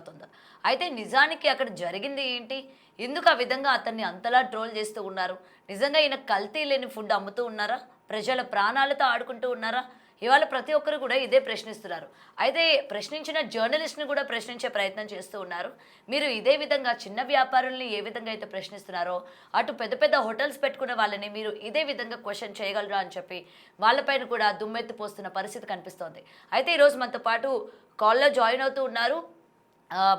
అవుతుందా? అయితే నిజానికి అక్కడ జరిగింది ఏంటి? ఎందుకు ఆ విధంగా అతన్ని అంతలా ట్రోల్ చేస్తూ ఉన్నారు? నిజంగా ఈయన కల్తీ లేని ఫుడ్ అమ్ముతూ ఉన్నారా? ప్రజల ప్రాణాలతో ఆడుకుంటూ ఉన్నారా? ఇవాళ ప్రతి ఒక్కరు కూడా ఇదే ప్రశ్నిస్తున్నారు. అయితే ప్రశ్నించిన జర్నలిస్ట్‌ని కూడా ప్రశ్నించే ప్రయత్నం చేస్తూ ఉన్నారు. మీరు ఇదే విధంగా చిన్న వ్యాపారుల్ని ఏ విధంగా అయితే ప్రశ్నిస్తున్నారో, అటు పెద్ద పెద్ద హోటల్స్ పెట్టుకున్న వాళ్ళని మీరు ఇదే విధంగా క్వెషన్ చేయగలరా అని చెప్పి వాళ్ళపైన కూడా దుమ్మెత్తి పోస్తున్న పరిస్థితి కనిపిస్తోంది. అయితే ఈరోజు మనతో పాటు కాల్‌లో జాయిన్ అవుతూ ఉన్నారు.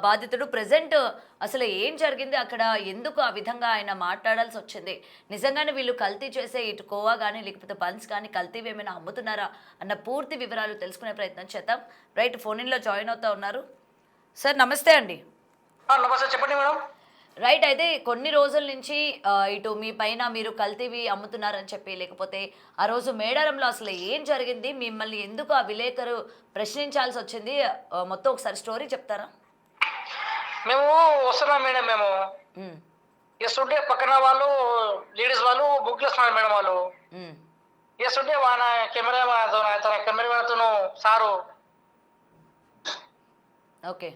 బాధితుడు ప్రెజెంట్ అసలు ఏం జరిగింది అక్కడ? ఎందుకు ఆ విధంగా ఆయన మాట్లాడాల్సొచ్చింది? నిజంగానే వీళ్ళు కల్తీ చేసే ఇటు కోవా గానీ, లేకపోతే బన్స్ కానీ కల్తీవేమైనా అమ్ముతున్నారా? అన్న పూర్తి వివరాలు తెలుసుకునే ప్రయత్నం చేద్దాం. రైట్, ఫోన్ ఇన్‌లో జాయిన్ అవుతా ఉన్నారు. సార్ నమస్తే అండి. నమస్తే చెప్పండి మేడం. రైట్, అయితే కొన్ని రోజుల నుంచి ఇటు మీ పైన మీరు కల్తీవి అమ్ముతున్నారని చెప్పి, లేకపోతే ఆ రోజు మేడారంలో అసలు ఏం జరిగింది? మిమ్మల్ని ఎందుకు ఆ విలేకరు ప్రశ్నించాల్సొచ్చింది? మొత్తం ఒకసారి స్టోరీ చెప్తారా? మేము వస్తున్నాం మేడం మేము. హ్మ్. చేస్తుంటే పక్కన వాళ్ళు లేడీస్ వాళ్ళు బుక్‌లేస్తున్నారు మేడం వాళ్ళు. హ్మ్. చేస్తుంటే వాన తన కెమెరామెన్‌తోను సారు ఓకే.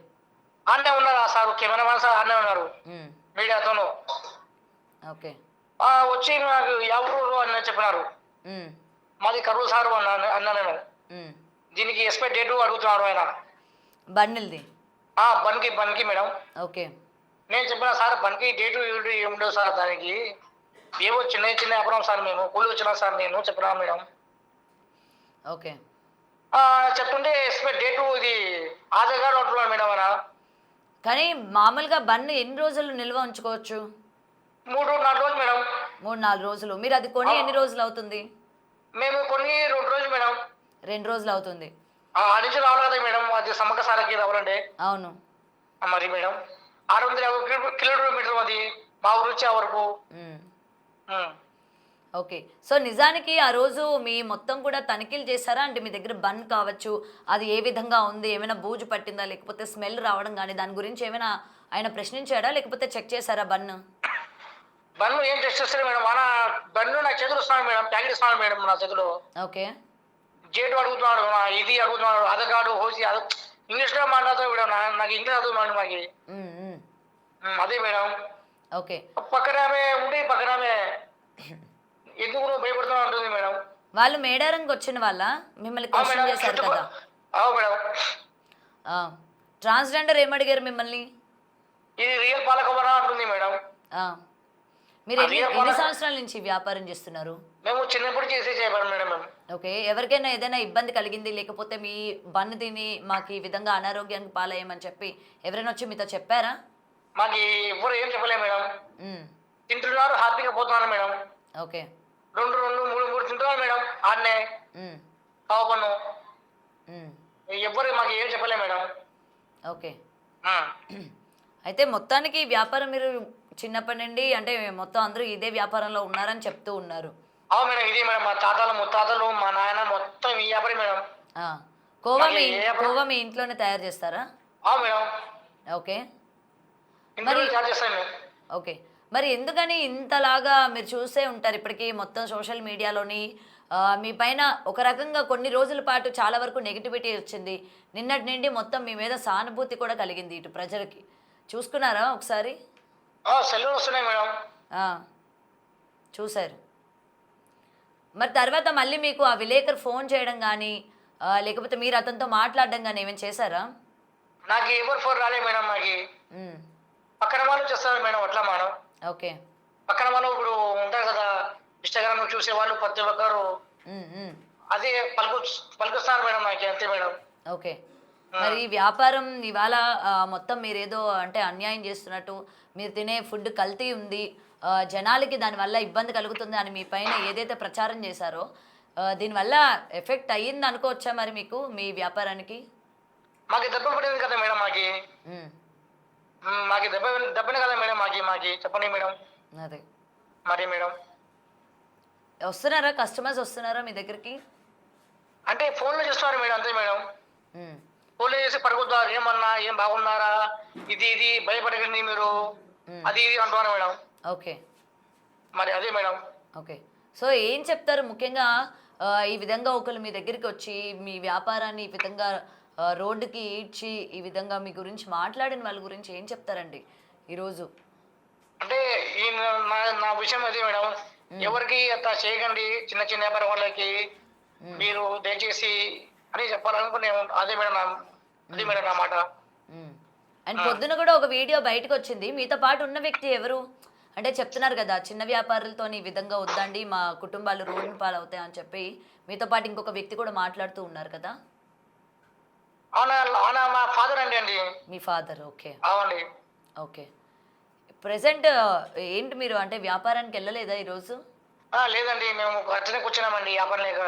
ఆడనే ఉన్నారు. ఆ సారు కెమెరామెన్ సార్ ఆడనే ఉన్నారు హ్మ్. మీడియాతోను. ఓకే. వచ్చి నాకు ఎవరు అని చెప్పినారు. హ్మ్. మాది కర్నూలు సారు అన్నా నేను. హ్మ్. దీనికి ఎక్స్‌పైరీ డేటు అడుగుతున్నారు ఆయన. బండిల్‌ది. బండ్‌కి మేడం. ఓకే. నేను చెప్పిన సార్ బండ్‌కి డేటు గీటు ఏముండవు సార్ దానికి. ఏవో చిన్న చిన్న వ్యాపారం సార్ మేము. కూలికి వచ్చినాం సార్ నేను చెప్పినా మేడం. ఓకే. చెప్తుంటే ఎక్స్‌పైరీ డేటు ఇది ఆధార్ కార్డ్ అంటున్నాడు మేడం ఆయన. కానీ మామూలుగా బన్ ఎన్ని రోజులు నిల్వ ఉంచుకోవచ్చు? 3, 4 రోజులు మేడం. 3, 4 రోజులు. మీరది కొని ఆ! ఎన్ని రోజులవుతుంది? మేము కొన్ని 2 రోజులు మేడం. 2 రోజులవుతుంది. ఆడ నుంచి రావాలి కదా మేడం. అది సమ్మక్క సారకి రావాలంటే. అవును. మరి మేడం 650 కిలోమీటర్లు అది మా ఊరు నుంచి ఆ వరకు. హ్మ్. హ్మ్. ఓకే. సో, నిజానికి ఆ రోజు మీ మొత్తం కూడా తనిఖీలు చేశారా? అంటే మీ దగ్గర బన్ కావచ్చు, అది ఏ విధంగా ఉంది? ఏమైనా బూజు పట్టిందా? లేకపోతే స్మెల్ రావడం గాని, దాని గురించి ఏమైనా ఆయన ప్రశ్నించాడా? లేకపోతే చెక్ చేసారా బన్ను? బండ్లు ఏం టెస్ట్ చేస్తలేదు మేడం. బండ్లు నా చేతిలో ఇస్తున్నాడు మేడం. ప్యాకెట్ ఇస్తున్నాడు మేడం నా చేతిలో. ఓకే. డేటు అడుగుతున్నాడు. ఇది అడుగుతున్నాడు. ఆధార్ కార్డు, ఓసీ ఇంగ్లీష్‌లో మాట్లాడుతున్నాడు మేడం. నాకు ఇంగ్లీష్ రాదు మేడం నాకి. హ్మ్. హ్మ్. అదే మేడం. ఓకే. పక్కనామె ఉండి పక్కనామె ఎందుకు నువ్వు భయపడుతున్నావు అంటుంది మేడం. వాళ్ళు మేడారంకొచ్చిన వాళ్ళా? మిమ్మల్ని అవును క్వెషన్ మేడం. చేశారు కదా! అవును మేడం. ఆ! ట్రాన్స్‌జెండర్ ఏమడిగారు మిమ్మల్ని? ఇది రియల్ పాలకవరా అంటుంది మేడం. ఆ! మీరు ఎన్ని రియల్ ఎన్ని పాలక సంవత్సరాల నుంచి వ్యాపారం చేస్తున్నారు? మేము చిన్నప్పుడు చేసేవాళ్ళం మేడం మేము. ఓకే. ఎవరికైనా ఏదైనా ఇబ్బంది కలిగింది, లేకపోతే మీ బన్ తిని మాకు ఈ విధంగా అనారోగ్యానికి పాలయ్యామని చెప్పి ఎవరైనా వచ్చి మీతో చెప్పారా? మాకు ఎవ్వరు ఏం చెప్పలే మేడం. హ్మ్. తింటున్నారు హ్యాపీగా పోతున్నారు మేడం. ఓకే. 2, 3 తింటున్నారు మేడం ఆడనే హ్మ్. కావ పన్ను. హ్మ్. ఎవ్వరు మాకు ఏం చెప్పలే మేడం. ఓకే. హ్మ్. అయితే మొత్తానికి ఈ వ్యాపారం మీరు చిన్నప్పటి నుండి అంటే మొత్తం అందరూ ఇదే వ్యాపారంలో ఉన్నారని చెప్తూ ఉన్నారు. అవును మేడం. ఇదే మేడం. మా తాతలు, ముత్తాతలు, మా నాయన మొత్తం ఈ వ్యాపారం మేడం. ఆ! కోవా మాకు మీ ఏ వ్యాపారం కోవా మీ ఇంట్లోనే తయారు చేస్తారా? అవును మేడం. ఓకే. మరి ఇంట్లోనే చార్జ్ చేస్తాం మేము. ఓకే. మరి ఎందుకని ఇంతలాగా మీరు చూసే ఉంటారు ఇప్పటికి మొత్తం సోషల్ మీడియాలోని మీ పైన ఒక రకంగా కొన్ని రోజుల పాటు చాలా వరకు నెగటివిటీ వచ్చింది. నిన్నటి నుండి మొత్తం మీ మీద సానుభూతి కూడా కలిగింది ఇటు ప్రజలకి. చూసుకున్నారా ఒకసారి? సెల్లులు వస్తున్నాయి మేడం. ఆ! చూసారు. మరి తర్వాత మళ్ళీ మీకు ఆ విలేకరు ఫోను చేయడం గానీ, లేకపోతే మీరు అతనితో మాట్లాడడం గానీ ఏమైనా చేశారా? నాకు ఎవరు ఫోన్ రాలేదు మేడం నాకి. హ్మ్. పక్కన వాళ్ళు చేస్తారు మేడం అట్లా మేడం. ఓకే. పక్కన వాళ్ళు ఇప్పుడు ఉంటారు కదా! ఇన్‌స్టాగ్రామ్‌లో చూసేవాళ్ళు ప్రతి ఒక్కరు హ్మ్. హ్మ్. అదే పలుకుస్తారు మేడం నాకి అంతే మేడం. ఓకే. మరి హ్మ్. ఈ వ్యాపారం ఇవాళ మొత్తం మీరేదో అంటే అన్యాయం చేస్తున్నట్టు, మీరు తినే ఫుడ్ కల్తీ ఉంది. జనాలకి దానివల్ల ఇబ్బంది కలుగుతుంది అని మీ పైన ఏదైతే ప్రచారం చేశారో, దీనివల్ల ఎఫెక్ట్ అయ్యిందనుకోవచ్చా మరి మీకు మీ వ్యాపారానికి? మాకు దెబ్బ పడింది కదా మేడం మాకి. హ్మ్. మాకి దెబ్బనే కదా మేడం మాకి చెప్పండి మేడం. అదే. మరి మేడం. వస్తున్నారా? కస్టమర్స్ వస్తున్నారా మీ దగ్గరికి? అంటే ఫోన్‌లో చేస్తున్నారు మేడం అంతే మేడం. హ్మ్. ఫోన్‌లో చేసి పడుకుతారు. ఏమన్నా? ఏం బాగున్నారా? ఇది భయపడకండి మీరు. హ్మ్. అది ఇది అంటున్నారు మేడం. ఓకే. మరి అదే మేడం. ఓకే. సో, ఏం చెప్తారు ముఖ్యంగా ఈ విధంగా ఒకళ్ళు మీ దగ్గరికొచ్చి మీ వ్యాపారాన్ని ఈ విధంగా రోడ్డుకి ఈడ్చి ఈ విధంగా మీ గురించి మాట్లాడిన వాళ్ళ గురించి ఏం చెప్తారండి ఈరోజు? అంటే ఈ నా విషయం అదే మేడం. ఎవరికి అట్లా చేయకండి, చిన్న చిన్న వ్యాపారం వాళ్ళకి మ్మ్. మీరు దయచేసి అని చెప్పాలనుకునే అదే మేడం అదే మేడం నా మాట. మ్మ్. అండ్ పొద్దున కూడా ఒక వీడియో బయటకు వచ్చింది, మీతో పాటు ఉన్న వ్యక్తి ఎవరు అంటే చెప్తున్నారు కదా, చిన్న వ్యాపారులతో ఈ విధంగా వద్దండి మా కుటుంబాలు రోడ్డు పాలవుతాయి అని చెప్పి మీతో పాటు ఇంకొక వ్యక్తి కూడా మాట్లాడుతూ ఉన్నారు కదా. అవునా అవునా మా ఫాదర్ అండి అండి. మీ ఫాదర్? ఓకే అవునండి. ఓకే. ప్రెసెంట్ ఏంటి మీరు అంటే వ్యాపారానికి వెళ్ళలేదా ఈరోజు? లేదండి, మేము అట్లనే కూర్చున్నామండి వ్యాపారం లేక.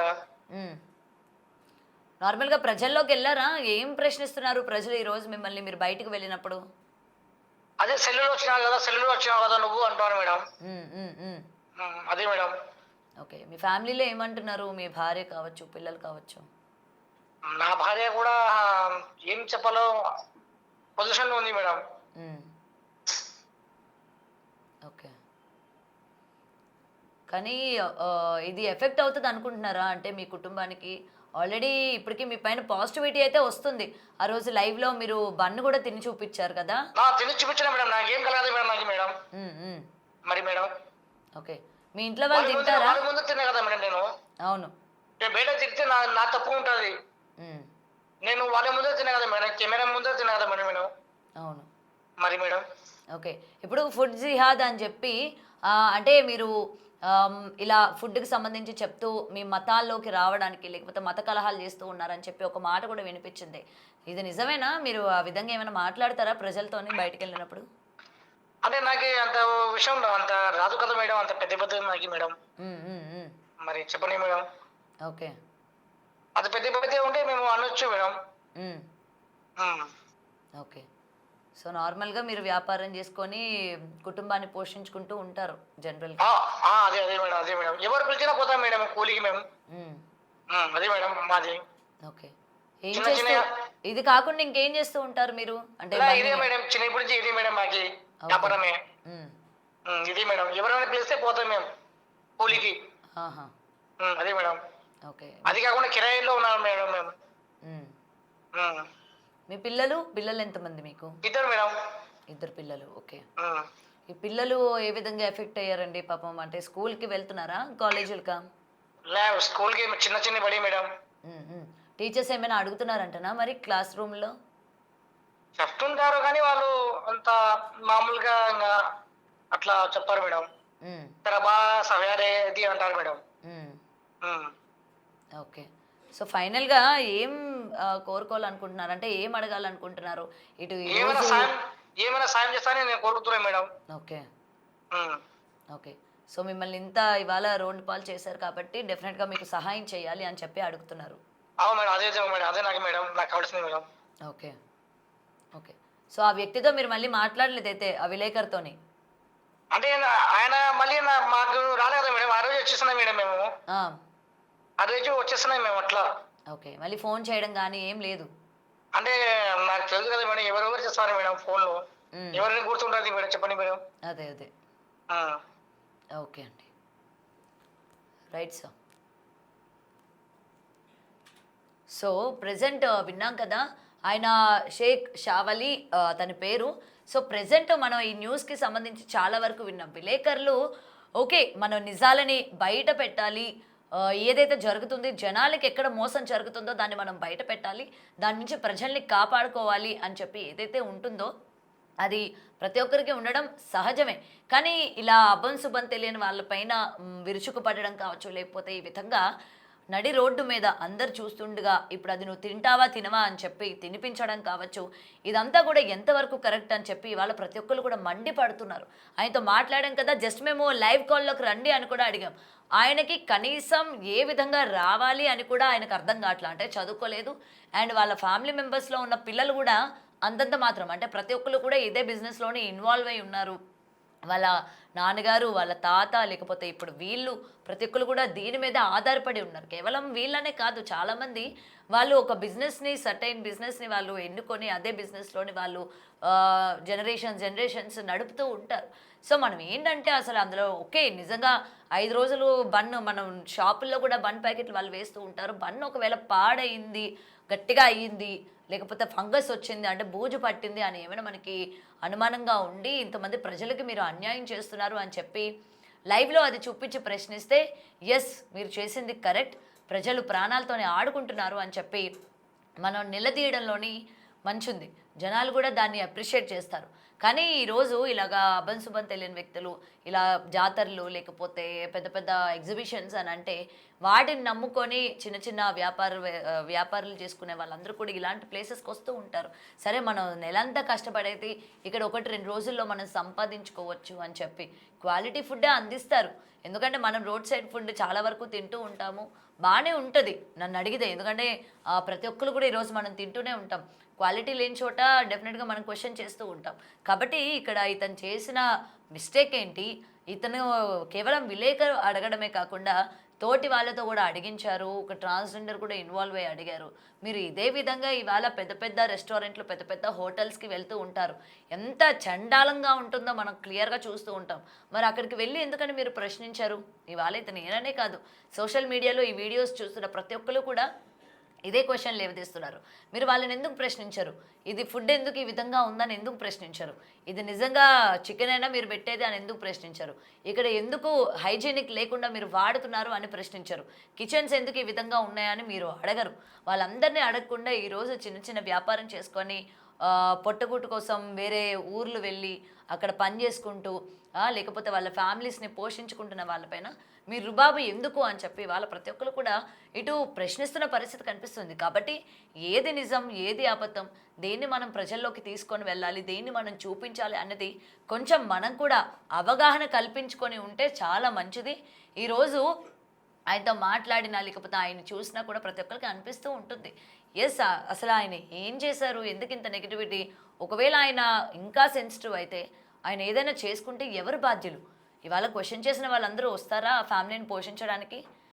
నార్మల్గా ప్రజల్లోకి వెళ్ళారా? ఏం ప్రశ్నిస్తున్నారు ప్రజలు ఈరోజు మిమ్మల్ని మీరు బయటకు వెళ్ళినప్పుడు? అదే సెల్లులో వచ్చినావు కదా నువ్వు అంటున్నాను మేడం. మ్మ్, మ్మ్, మ్మ్. అదే మేడం. ఓకే. మీ ఫ్యామిలీలో ఏమంటున్నారు? మీ భార్య కావచ్చు, పిల్లలు కావచ్చు? నా భార్య కూడా ఏం చెప్పాలో పొజిషన్లో ఉంది మేడం. మ్మ్. ఓకే. కానీ ఇది ఎఫెక్ట్ అవుతుంది అనుకుంటున్నారా అంటే మీ కుటుంబానికి? ఆల్రెడీ ఇప్పటికీ మీ పైన పాజిటివిటీ అయితే వస్తుంది. ఆ రోజు లైవ్లో మీరు బన్ను కూడా తిని చూపించారు కదా. తిని చూపించిన మేడం, నాకేం కలగదు మేడం నాకు మేడం. మ్మ్, మ్మ్. మరి మేడం ఓకే. మీ ఇంట్లో వాళ్ళు తింటారా? వాళ్ళ ముందు తిన్నా కదా మేడం నేను. అవును. బయట తిరిగితే నా తప్పు ఉంటుంది. మ్మ్. నేను వాళ్ళ ముందే తిన్నా కదా మేడం, కెమెరా ముందే తిన్నా కదా మేడం నేను. అవును. మరి మేడం. ఓకే. ఇప్పుడు ఫుడ్ జిహాద్ అని చెప్పి అంటే మీరు ఇలా ఫుడ్కి సంబంధించి చెప్తూ మీ మతాల్లోకి రావడానికి లేకపోతే మత కలహాలు చేస్తూ ఉన్నారని చెప్పి ఒక మాట కూడా వినిపించింది. ఇది నిజమేనా? మీరు ఆ విధంగా ఏమైనా మాట్లాడతారా ప్రజలతోని బయటికి వెళ్ళినప్పుడు? అంటే నాకు అంత విషయం అంత రాదు కదా మేడం, అంత పెద్ద పెద్ద నాకు మేడం. మ్మ్, మ్మ్, మ్మ్. మరి చెప్పండి మేడం. ఓకే. అది పెద్ద పెద్ద ఉంటే మేము అనొచ్చు మేడం. మ్మ్. ఓకే. సో నార్మల్గా మీరు వ్యాపారం చేసుకొని కుటుంబాన్ని పోషించుకుంటూ ఉంటారు జనరల్గా. అదే అదే మేడం, అదే మేడం. ఎవరు పిలిచినా పోతాం మేడం కూలికి మేము. అదే మేడం మాది. ఓకే. ఏం చేస్తూ ఇది కాకుండా ఇంకేం చేస్తూ ఉంటారు మీరు అంటే? ఇదే మేడం, చిన్నప్పటి నుంచి ఇది మేడం మాకి వ్యాపారమే. ఇది మేడం, ఎవరైనా పిలిస్తే పోతాం మేము కూలికి. అదే మేడం. ఓకే. అది కాకుండా కిరాయిలో ఉన్నాం మేడం మేము. మీ పిల్లలు ఎంతమంది మీకు? ఇద్దరు మేడం. ఇద్దరు పిల్లలు. ఓకే. ఈ పిల్లలు ఏ విధంగా ఎఫెక్ట్ అయ్యారండి పాపం? అంటే స్కూల్కి వెళ్తున్నారా, కాలేజీలకా? స్కూల్కి చిన్న చిన్న బడి మేడం. టీచర్స్ ఏమైనా అడుగుతున్నారంటనా మరి క్లాస్ రూమ్లో? చెప్తుంటారు కానీ వాళ్ళు అంత మామూలుగా అట్లా చెప్పారు మేడం. తెరబా సవ్యారేది అంటారు మేడం. ఓకే. సో ఫైనల్గా ఏం కోరుకోవాలనుకుంటున్నారు అంటే ఏం అడగాలనుకుంటున్నారు? ఇటు ఏమైనా సాయం చేస్తానని నేను కోరుకుంటున్నాను మేడం. ఓకే. ఓకే. సో మిమ్మల్ని ఇంత ఇవాళ రోడ్డు పాలు చేశారు కాబట్టి డెఫినెట్గా మీకు సహాయం చేయాలి అని చెప్పి అడుగుతున్నారు. అవును మేడం, అదే మేడం, అదే నాకు మేడం, నాకు కావాల్సింది మేడం. ఓకే. ఓకే. సో ఆ వ్యక్తితో మీరు మళ్ళీ మాట్లాడలేదైతే ఆ విలేకరుతోని? అంటే ఆయన మళ్ళీ మాకు రాలేదు కదా మేడం, ఆ రోజు వచ్చేస్తున్నాం మేడం మేము. ఆ రోజు వచ్చేస్తున్నాం మేము అట్లా. ఓకే. మళ్ళీ ఫోన్ చేయడం కానీ ఏం లేదు? అంటే నాకు తెలుసు కదా మేడం, ఎవరెవరు చేస్తారు మేడం ఫోన్లో, ఎవరిని గుర్తుంటుంది మేడం, చెప్పండి మేడం. అదే అదే. ఓకే అండి. Right sir. సో ప్రెజెంట్ విన్నాం కదా, ఆయన షేక్ షావలి తన పేరు. సో ప్రెజెంట్ మనం ఈ న్యూస్కి సంబంధించి చాలా వరకు విన్నాం. విలేకరులు ఓకే మనం నిజాలని బయట పెట్టాలి, ఏదైతే జరుగుతుంది జనాలకి ఎక్కడ మోసం జరుగుతుందో దాన్ని మనం బయట పెట్టాలి, దాని నుంచి ప్రజల్ని కాపాడుకోవాలి అని చెప్పి ఏదైతే ఉంటుందో అది ప్రతి ఒక్కరికి ఉండడం సహజమే. కానీ ఇలా అభం శుభం తెలియని వాళ్ళపైన విరుచుకుపడడం కావచ్చు, లేకపోతే ఈ విధంగా నడి రోడ్డు మీద అందరు చూస్తుండగా ఇప్పుడు అది నువ్వు తింటావా తినవా అని చెప్పి తినిపించడం కావచ్చు, ఇదంతా కూడా ఎంతవరకు కరెక్ట్ అని చెప్పి ఇవాళ ప్రతి ఒక్కరు కూడా మండిపడుతున్నారు. ఆయనతో మాట్లాడాం కదా, జస్ట్ మేము లైవ్ కాల్లోకి రండి అని కూడా అడిగాం. ఆయనకి కనీసం ఏ విధంగా రావాలి అని కూడా ఆయనకు అర్థం కావట్లా. అంటే చదువుకోలేదు అండ్ వాళ్ళ ఫ్యామిలీ మెంబర్స్లో ఉన్న పిల్లలు కూడా అంతంత మాత్రం, అంటే ప్రతి ఒక్కరు కూడా ఇదే బిజినెస్లోనే ఇన్వాల్వ్ అయి ఉన్నారు. వాళ్ళ నాన్నగారు, వాళ్ళ తాత, లేకపోతే ఇప్పుడు వీళ్ళు ప్రతి ఒక్కరు కూడా దీని మీద ఆధారపడి ఉన్నారు. కేవలం వీళ్ళనే కాదు, చాలామంది వాళ్ళు ఒక బిజినెస్ని, సర్టైన్ బిజినెస్ని వాళ్ళు ఎన్నుకొని అదే బిజినెస్లోని వాళ్ళు జనరేషన్స్ నడుపుతూ ఉంటారు. సో మనం ఏంటంటే అసలు అందులో ఓకే నిజంగా 5 రోజులు బన్ను మనం షాపుల్లో కూడా బన్ ప్యాకెట్లు వాళ్ళు వేస్తూ ఉంటారు. బన్ను ఒకవేళ పాడయింది, గట్టిగా అయ్యింది, లేకపోతే ఫంగస్ వచ్చింది అంటే బూజు పట్టింది అని ఏమైనా మనకి అనుమానంగా ఉండి ఇంతమంది ప్రజలకి మీరు అన్యాయం చేస్తున్నారు అని చెప్పి లైవ్లో అది చూపించి ప్రశ్నిస్తే ఎస్ మీరు చేసింది కరెక్ట్, ప్రజలు ప్రాణాలతోనే ఆడుకుంటున్నారు అని చెప్పి మనం నిలదీయడంలోని మంచుంది. జనాలు కూడా దాన్ని అప్రిషియేట్ చేస్తారు. కానీ ఈరోజు ఇలాగా అభం శుభం తెలియని వ్యక్తులు ఇలా జాతరలు లేకపోతే పెద్ద పెద్ద ఎగ్జిబిషన్స్ అని అంటే వాటిని నమ్ముకొని చిన్న చిన్న వ్యాపారాలు చేసుకునే వాళ్ళందరూ కూడా ఇలాంటి ప్లేసెస్కి వస్తూ ఉంటారు. సరే మనం నెలంతా కష్టపడేది ఇక్కడ 1-2 రోజుల్లో మనం సంపాదించుకోవచ్చు అని చెప్పి క్వాలిటీ ఫుడ్డే అందిస్తారు. ఎందుకంటే మనం రోడ్ సైడ్ ఫుడ్ చాలా వరకు తింటూ ఉంటాము, బాగానే ఉంటుంది నన్ను అడిగితే. ఎందుకంటే ప్రతి ఒక్కరు కూడా ఈరోజు మనం తింటూనే ఉంటాం. క్వాలిటీ లేని చోట డెఫినెట్గా మనం క్వశ్చన్ చేస్తూ ఉంటాం. కాబట్టి ఇక్కడ ఇతను చేసిన మిస్టేక్ ఏంటి, ఇతను కేవలం విలేకరు అడగడమే కాకుండా తోటి వాళ్ళతో కూడా అడిగించారు. ఒక ట్రాన్స్జెండర్ కూడా ఇన్వాల్వ్ అయ్యి అడిగారు. మీరు ఇదే విధంగా ఇవాళ పెద్ద పెద్ద రెస్టారెంట్లు పెద్ద పెద్ద హోటల్స్కి వెళ్తూ ఉంటారు. ఎంత చండాలంగా ఉంటుందో మనం క్లియర్గా చూస్తూ ఉంటాం. మరి అక్కడికి వెళ్ళి ఎందుకని మీరు ప్రశ్నించారు? ఇవాళ ఇతను ఏననే కాదు, సోషల్ మీడియాలో ఈ వీడియోస్ చూస్తున్న ప్రతి ఒక్కరు కూడా ఇదే క్వశ్చన్ లేవదీస్తున్నారు. మీరు వాళ్ళని ఎందుకు ప్రశ్నించరు? ఇది ఫుడ్ ఎందుకు ఈ విధంగా ఉందని ఎందుకు ప్రశ్నించరు? ఇది నిజంగా చికెన్ అయినా మీరు పెట్టేది అని ఎందుకు ప్రశ్నించరు? ఇక్కడ ఎందుకు హైజీనిక్ లేకుండా మీరు వాడుతున్నారు అని ప్రశ్నించరు? కిచెన్స్ ఎందుకు ఈ విధంగా ఉన్నాయని మీరు అడగరు. వాళ్ళందరినీ అడగకుండా ఈరోజు చిన్న చిన్న వ్యాపారం చేసుకొని పొట్టగూటు కోసం వేరే ఊర్లు వెళ్ళి అక్కడ పని చేసుకుంటూ లేకపోతే వాళ్ళ ఫ్యామిలీస్ని పోషించుకుంటున్న వాళ్ళపైన మీరు రుబాబు ఎందుకు అని చెప్పి వాళ్ళ ప్రతి ఒక్కరు కూడా ఇటు ప్రశ్నిస్తున్న పరిస్థితి కనిపిస్తుంది. కాబట్టి ఏది నిజం ఏది అబద్ధం, దేన్ని మనం ప్రజల్లోకి తీసుకొని వెళ్ళాలి, దేన్ని మనం చూపించాలి అన్నది కొంచెం మనం కూడా అవగాహన కల్పించుకొని ఉంటే చాలా మంచిది. ఈరోజు ఆయనతో మాట్లాడినా లేకపోతే ఆయన చూసినా కూడా ప్రతి ఒక్కరికి అనిపిస్తూ ఉంటుంది, ఎస్ అసలు ఆయన ఏం చేశారు, ఎందుకు ఇంత నెగిటివిటీ? ఒకవేళ ఆయన ఇంకా సెన్సిటివ్ అయితే ఆయన ఏదైనా చేసుకుంటే ఎవరు బాధ్యులు? ఇవాళ క్వశ్చన్ చేసిన వాళ్ళందరూ వస్తారా ఆ ఫ్యామిలీని పోషించడానికి?